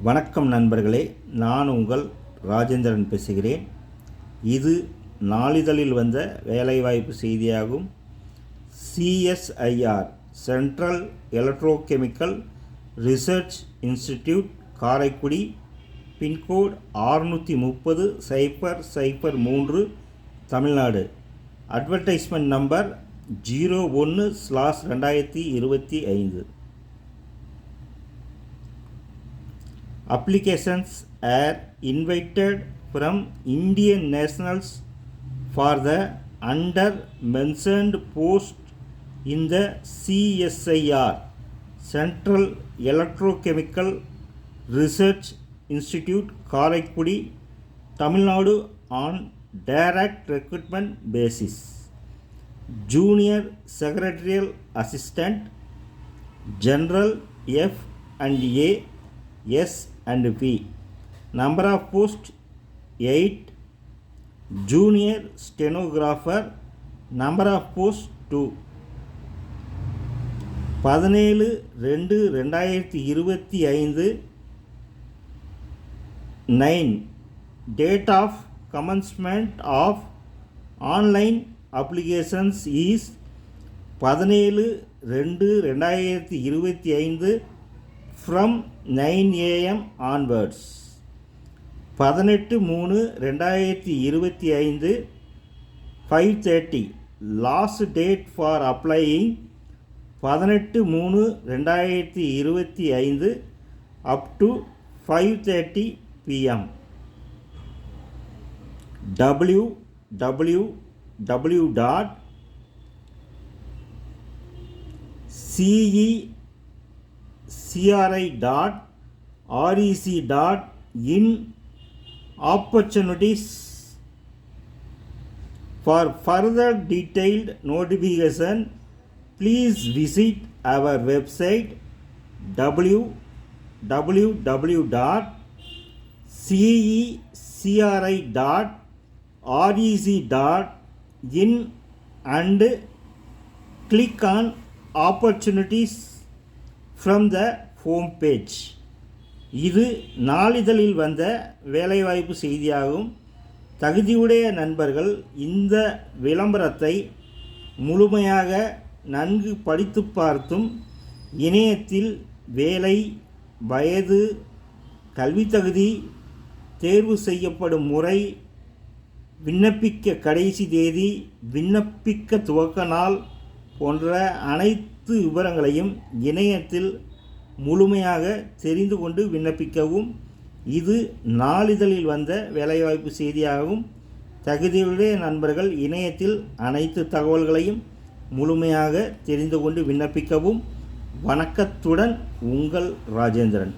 வணக்கம் நண்பர்களே, நான் உங்கள் ராஜேந்திரன் பேசுகிறேன். இது நாளிதழில் வந்த வேலைவாய்ப்பு செய்தியாகும். CSIR central electrochemical research institute Karaikudi, pin code 630-003 Tamil Nadu. Advertisement number 01/2025. Applications are invited from Indian nationals for the under mentioned post in the CSIR Central Electrochemical Research Institute Karaikudi, Tamil Nadu on direct recruitment basis. Junior Secretarial Assistant, General F&A, S and P. Number of posts 8. Junior Stenographer, number of posts 2. 17/2/2025. 9. Date of commencement of online applications is 17/2/2025 from 9 AM onwards. 18/3/2025 5:30 last date for applying. 18/3/2025 up to 5:30 PM. www.cecri.rec.in. Opportunities. For further detailed notification, please visit our website www.cecri.rec.in and click on opportunities from the home page. இது நாளிதழில் வந்த வேலைவாய்ப்பு செய்தியாகும். தகுதியுடைய நண்பர்கள் இந்த விளம்பரத்தை முழுமையாக நன்கு படித்து பார்த்தும் இணையத்தில் வேலை, வயது, கல்வி தகுதி, தேர்வு செய்யப்படும் முறை, விண்ணப்பிக்க கடைசி தேதி, விண்ணப்பிக்க துவக்க நாள் போன்ற அனைத்து விவரங்களையும் இணையத்தில் முழுமையாக தெரிந்து கொண்டு விண்ணப்பிக்கவும். இது நாளிதழில் வந்த வேலைவாய்ப்பு செய்தியாகவும். தகுதியுடைய நண்பர்கள் இணையத்தில் அனைத்து தகவல்களையும் முழுமையாக தெரிந்து கொண்டு விண்ணப்பிக்கவும். வணக்கத்துடன் உங்கள் ராஜேந்திரன்.